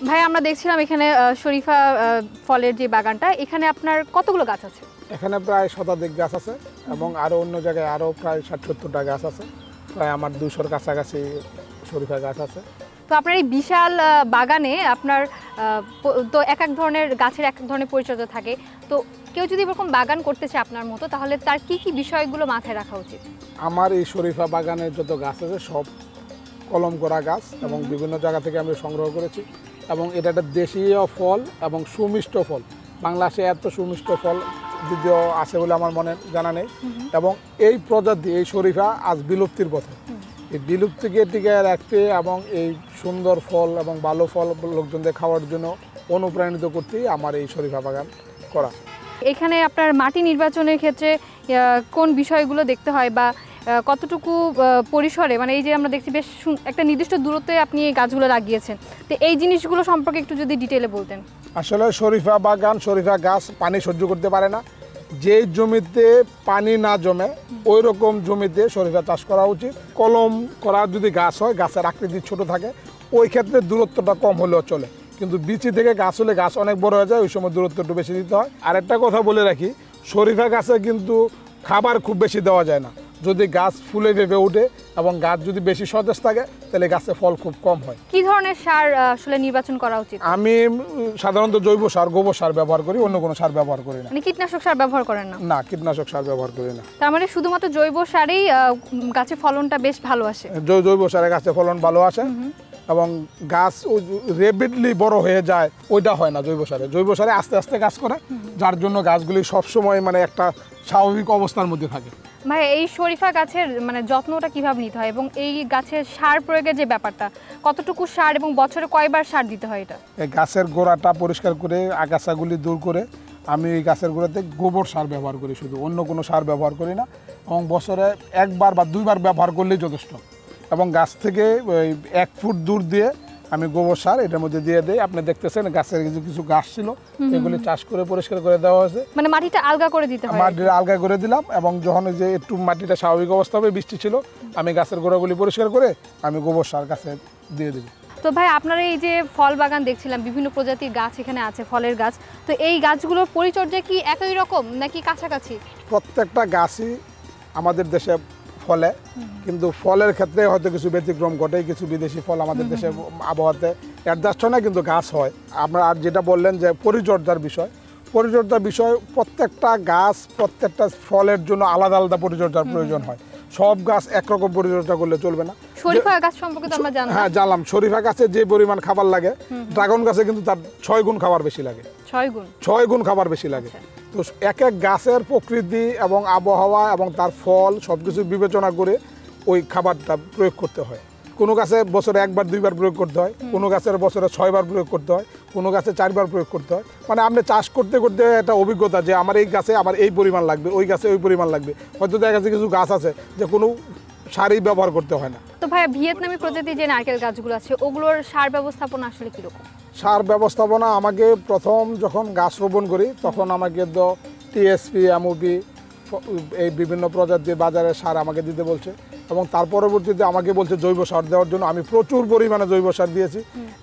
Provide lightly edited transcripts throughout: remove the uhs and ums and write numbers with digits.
ভাই আমরা দেখছিলাম এখানে শরীফা ফলের যে বাগানটা, এখানে আপনার কতগুলো গাছ আছে? এখানে প্রায় শতাধিক গাছ আছে এবং আরও অন্য জায়গায় আরও প্রায় 60-70টা গাছ আছে। প্রায় আমার 200-র কাছাকাছি শরীফা গাছ আছে। তো আপনার এই বিশাল বাগানে আপনার তো এক এক ধরনের গাছের এক এক ধরনের পরিচর্যা থাকে। তো কেউ যদি এরকম বাগান করতে চায় আপনার মতো, তাহলে তার কি কি বিষয়গুলো মাথায় রাখা উচিত? আমার এই শরীফা বাগানের যত গাছ আছে সব কলম করা গাছ এবং বিভিন্ন জায়গা থেকে আমি সংগ্রহ করেছি। এবং এটা একটা দেশীয় ফল এবং সুমিষ্ট ফল। বাংলাদেশে এত সুমিষ্ট ফল দ্বিতীয় আছে বলে আমার মনে জানা নেই। এবং এই প্রজাতি এই শরীফা আজ বিলুপ্তির পথে। এই বিলুপ্তিকে টিকে রাখতে এবং এই সুন্দর ফল এবং ভালো ফল লোকজনদের খাওয়ার জন্য অনুপ্রাণিত করতেই আমার এই শরীফা বাগান করা। এখানে আপনার মাটি নির্বাচনের ক্ষেত্রে কোন বিষয়গুলো দেখতে হয়, বা কতটুকু পরিসরে, মানে এই যে আমরা দেখছি বেশ একটা নির্দিষ্ট দূরত্বে আপনি এই গাছগুলো লাগিয়েছেন, তো এই জিনিসগুলো সম্পর্কে একটু যদি ডিটেলে বলতেন। আসলে শরীফা বাগান, শরীফা গাছ পানি সহ্য করতে পারে না। যে জমিতে পানি না জমে ওই রকম জমিতে শরীফা চাষ করা উচিত। কলম করা যদি গাছ হয়, গাছের আকৃতি ছোট থাকে, ওই ক্ষেত্রে দূরত্বটা কম হলেও চলে। কিন্তু বিচি থেকে গাছ হলে গাছ অনেক বড় হয়ে যায়, ওই সময় দূরত্ব একটু বেশি দিতে হয়। আর একটা কথা বলে রাখি, শরীফা গাছে কিন্তু খাবার খুব বেশি দেওয়া যায় না। যদি গাছ ফুলে ভেবে ওঠে এবং গাছ যদি বেশি সতেজ থাকে, তাহলে গাছে ফল খুব কম হয়। কি ধরনের সার আসলে নির্বাচন করা উচিত? আমি সাধারণত জৈব সার, গোবর সার ব্যবহার করি, অন্য কোনো সার ব্যবহার করি না। মানে কীটনাশক সার ব্যবহার করেন না? না, কীটনাশক সার ব্যবহার করি না। তার মানে শুধুমাত্র জৈব সারেই গাছের ফলনটা বেশ ভালো আসে? জৈব সারে গাছের ফলন ভালো আসে এবং গাছ রেপিডলি বড় হয়ে যায়, ওইটা হয় না জৈব সারে। জৈব সারে আস্তে আস্তে গাছ করে, যার জন্য গাছগুলি সবসময় মানে একটা স্বাভাবিক অবস্থার মধ্যে থাকে। ভাই এই শরীফা গাছের মানে যত্নটা কিভাবে নিতে হয়, এবং এই গাছের সার প্রয়োগের যে ব্যাপারটা, কতটুকু সার এবং বছরে কয়বার সার দিতে হয়? এটা এই গাছের গোড়াটা পরিষ্কার করে আগাছাগুলি দূর করে আমি এই গাছের গোড়াতে গোবর সার ব্যবহার করি, শুধু অন্য কোনো সার ব্যবহার করি না। এবং বছরে একবার বা দুইবার ব্যবহার করলেই যথেষ্ট। এবং গাছ থেকে ওই 1 ফুট দূর দিয়ে আমি গোবর সার এটার মধ্যে দিয়ে দিই। আপনি দেখতেছেন গাছের কিছু গাছ ছিল, এগুলি চাষ করে পরিষ্কার করে দেওয়া হয়েছে। মানে মাটিটা আলগা করে দিতে হয়? মাটিটা আলগা করে দিলাম এবং যখন যে একটু মাটিটা স্বাভাবিক অবস্থা হবে, বৃষ্টি ছিল, আমি গাছের গোড়াগুলি পরিষ্কার করে আমি গোবর সার গাছে দিয়ে দিই। তো ভাই আপনার এই যে ফল বাগান দেখছিলাম, বিভিন্ন প্রজাতির গাছ এখানে আছে, ফলের গাছ, তো এই গাছগুলোর পরিচর্যা কি একই রকম নাকি কাছাকাছি? প্রত্যেকটা গাছই আমাদের দেশে ফলে, কিন্তু ফলের ক্ষেত্রে হয়তো কিছু ব্যতিক্রম ঘটে। কিছু বিদেশি ফল আমাদের দেশে আবহাওয়াতে অ্যাডজাস্ট হয় না, কিন্তু গাছ হয়। আপনার আর যেটা বললেন যে পরিচর্যার বিষয়, প্রত্যেকটা গাছ প্রত্যেকটা ফলের জন্য আলাদা আলাদা পরিচর্যার প্রয়োজন হয়। সব গাছ একরকম পরিচর্যা করলে চলবে না। শরীফা গাছ সম্পর্কে তো আমরা জানলাম। হ্যাঁ, জানলাম। শরীফা গাছে যে পরিমাণ খাবার লাগে, ড্রাগন গাছে কিন্তু তার 6 গুণ খাবার বেশি লাগে। 6 গুণ খাবার বেশি লাগে। তো এক এক গাছের প্রকৃতি এবং আবহাওয়া এবং তার ফল সব কিছু বিবেচনা করে ওই খাবারটা প্রয়োগ করতে হয়। কোনো গাছে বছরে 1বার 2বার প্রয়োগ করতে হয়, কোনো গাছের বছরে 6বার প্রয়োগ করতে হয়, কোনো গাছে 4বার প্রয়োগ করতে হয়। মানে আপনি চাষ করতে করতে একটা অভিজ্ঞতা যে আমার এই গাছে আমার এই পরিমাণ লাগবে, ওই গাছে ওই পরিমাণ লাগবে। হয়তো দেখা যাচ্ছে কিছু গাছ আছে যে কোনো সারই ব্যবহার করতে হয় না। তো ভাইয়া ভিয়েতনামি প্রজাতির যে নারকেল গাছগুলো আছে, ওগুলোর সার ব্যবস্থাপনা আসলে কীরকম? সার ব্যবস্থাপনা আমাকে প্রথম যখন গাছ রোপণ করি তখন আমাকে তো টিএসপি, এমওপি এই বিভিন্ন প্রজাতির বাজারের সার আমাকে দিতে বলছে এবং তার পরবর্তীতে আমাকে বলছে জৈব সার দেওয়ার জন্য। আমি প্রচুর পরিমাণে জৈব সার দিয়েছি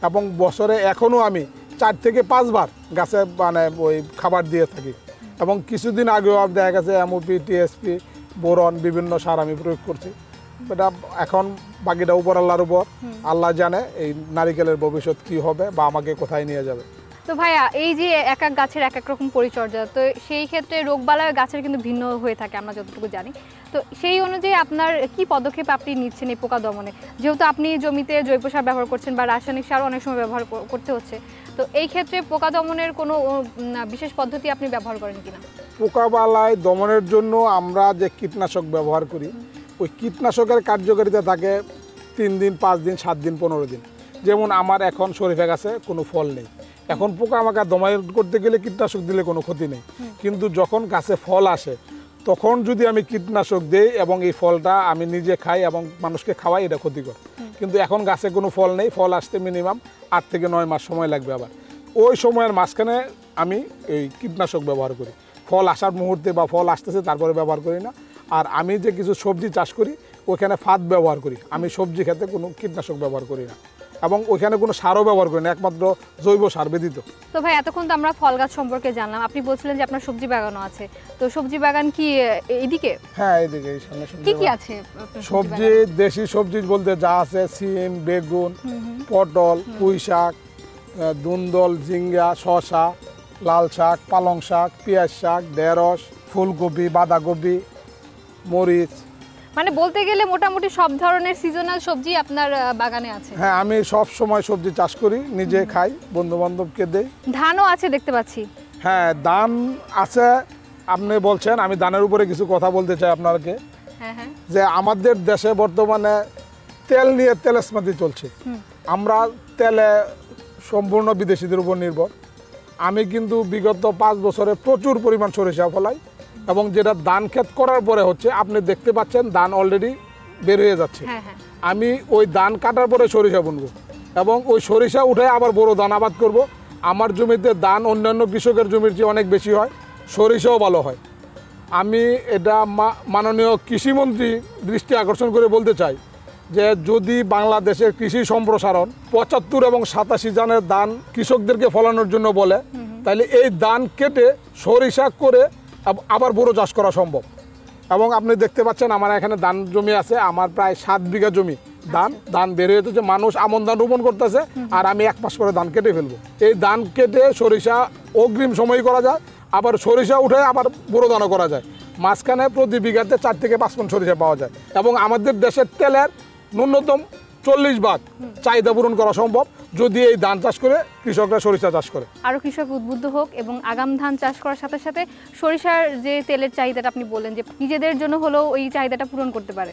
এবং বছরে এখনও আমি 4 থেকে 5 বার গাছে মানে ওই খাবার দিয়ে থাকি। এবং কিছুদিন আগেও দেখা গেছে এমওপি, টিএসপি, বোরন বিভিন্ন সার আমি প্রয়োগ করছি। এটা এখন বাকিটা উপর আল্লাহর উপর, আল্লাহ জানে এই নারিকেলের ভবিষ্যৎ কি হবে বা আমাকে কোথায় নিয়ে যাবে। তো ভাইয়া এই যে এক এক গাছের এক এক রকম পরিচর্যা, তো সেই ক্ষেত্রে রোগবালাই গাছের কিন্তু ভিন্ন হয়ে থাকে আমরা যতটুকু জানি। তো সেই অনুযায়ী আপনার কি পদক্ষেপ আপনি নিচ্ছেন এই পোকা দমনে? যেহেতু আপনি জমিতে জৈব সার ব্যবহার করছেন বা রাসায়নিক সার অনেক সময় ব্যবহার করতে হচ্ছে, তো এই ক্ষেত্রে পোকা দমনের কোনো বিশেষ পদ্ধতি আপনি ব্যবহার করেন কিনা? পোকাবালাই দমনের জন্য আমরা যে কীটনাশক ব্যবহার করি, ওই কীটনাশকের কার্যকারিতা থাকে 3 দিন, 5 দিন, 7 দিন, 15 দিন। যেমন আমার এখন শরীফা গাছে কোনো ফল নেই, এখন পোকামাকড় দমন করতে গেলে কীটনাশক দিলে কোনো ক্ষতি নেই। কিন্তু যখন গাছে ফল আসে তখন যদি আমি কীটনাশক দিই এবং এই ফলটা আমি নিজে খাই এবং মানুষকে খাওয়াই, এটা ক্ষতিকর। কিন্তু এখন গাছে কোনো ফল নেই, ফল আসতে মিনিমাম 8 থেকে 9 মাস সময় লাগবে। আবার ওই সময়ের মাঝখানে আমি এই কীটনাশক ব্যবহার করি। ফল আসার মুহূর্তে বা ফল আসতেছে তারপরে ব্যবহার করি না। আর আমি যে কিছু সবজি চাষ করি ওইখানে ফাঁদ ব্যবহার করি, আমি সবজি খেতে কোনো কীটনাশক ব্যবহার করি না। এবং ওইখানে কোনো সারও ব্যবহার করি না, একমাত্র জৈব সার ব্যতীত। তো ভাই এতক্ষণ তো আমরা ফল গাছ সম্পর্কে জানলাম, আপনি বলছিলেন যে আপনার সবজি বাগানও আছে, তো সবজি বাগান কি এইদিকে? হ্যাঁ, এইদিকে এই সামনে কি কি আছে আপনার সবজি, দেশি সবজি বলতে যা আছে সিম, বেগুন, পটল, পুঁই শাক, দুন্দল, ঝিঙ্গা, শসা, লাল শাক, পালং শাক, পেঁয়াজ শাক, ঢেঁড়স, ফুলকপি, বাঁধাকপি, মরিচ। মানে বলতে গেলে মোটামুটি সব ধরনের সিজনাল সবজি আপনার বাগানে আছে? হ্যাঁ, আমি সব সময় সবজি চাষ করি, নিজে খাই, বন্ধু বান্ধবকে দেই। ধানও আছে দেখতে পাচ্ছি। হ্যাঁ, ধান আছে। আপনি বলছেন, আমি ধানের উপরে কিছু কথা বলতে চাই আপনাকে। হ্যাঁ হ্যাঁ। যে আমাদের দেশে বর্তমানে তেল নিয়ে তেলস্মাতি চলছে। আমরা তেলে সম্পূর্ণ বিদেশিদের উপর নির্ভর। আমি কিন্তু বিগত 5 বছরে প্রচুর পরিমাণ সরিষা ফলাই, এবং যেটা ধান ক্ষেত করার পরে হচ্ছে, আপনি দেখতে পাচ্ছেন ধান অলরেডি বের হয়ে যাচ্ছে। হ্যাঁ হ্যাঁ। আমি ওই ধান কাটার পরে সরিষা বুনবো, এবং ওই সরিষা উঠে আবার বড় ধান আবাদ করব। আমার জমিতে ধান অন্যান্য কৃষকের জমির চেয়ে অনেক বেশি হয়, সরিষাও ভালো হয়। আমি এটা মাননীয় কৃষিমন্ত্রী দৃষ্টি আকর্ষণ করে বলতে চাই যে যদি বাংলাদেশের কৃষি সম্প্রসারণ 75 এবং 87 জানের ধান কৃষকদেরকে ফলানোর জন্য বলে, তাহলে এই ধান কেটে সরিষা করে আবার বড় চাষ করা সম্ভব। এবং আপনি দেখতে পাচ্ছেন আমার এখানে ধান জমি আছে, আমার প্রায় 7 বিঘা জমি ধান বের হয়েছে। মানুষ আমন ধান রোপণ করতেছে, আর আমি 1 মাস পরে ধান কেটে ফেলবো। এই ধান কেটে সরিষা অগ্রিম সময় করা যায়, আবার সরিষা উঠে আবার বড় ধানও করা যায়। মাঝখানে প্রতি বিঘাতে 4 থেকে 5 মণ সরিষা পাওয়া যায়, এবং আমাদের দেশের তেলের ন্যূনতম 40 ভাগ চাহিদা পূরণ করা সম্ভব যদি এই ধান চাষ করে কৃষকরা সরিষা চাষ করে। আরও কৃষক উদ্বুদ্ধ হোক এবং আগাম ধান চাষ করার সাথে সাথে সরিষার যে তেলের চাহিদাটা আপনি বললেন যে নিজেদের জন্য হলেও ওই চাহিদাটা পূরণ করতে পারে।